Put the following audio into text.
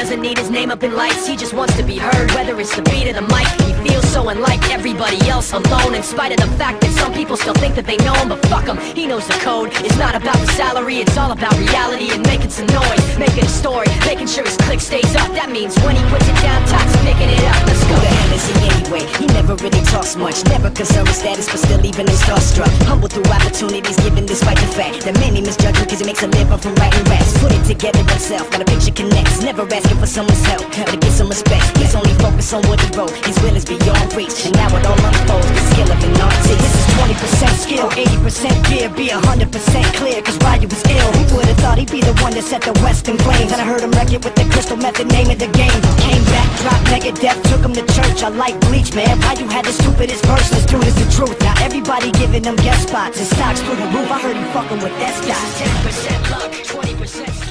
doesn't need his name up in lights, he just wants to be heard, whether it's the beat of the mic. He feels so unlike everybody else, alone, in spite of the fact that some people still think that they know him. But fuck him, he knows the code. It's not about the salary, it's all about reality and making some noise, making a story, making sure his click stays up. That means when he puts it down, Toxic picking it up. Let's go. Who the hell is he anyway? He never really talks much, never concerned with status, but still even him starstruck. Humble through opportunities given despite the fact that many misjudge him cause he makes a living from writing raps. Put it together himself, got a picture connects, never asking for someone's help, but to get some respect. He's only focused on what he wrote, his will is beyond reach, and now it all unfolds, the skill of an artist. This is 20% skill, 80% gear, be 100% clear, cause Ryu was ill. Who would've thought he'd be the one that set the West in flames? And I heard him wreck it with the crystal method, name of the game. Came back, dropped Megadeth, took him to church. I like Bleach, man, Ryu had the stupidest verse, this dude is the truth. Now everybody giving them guest spots, and stocks through the roof. I heard he fucking with that stock. 10% luck, 20%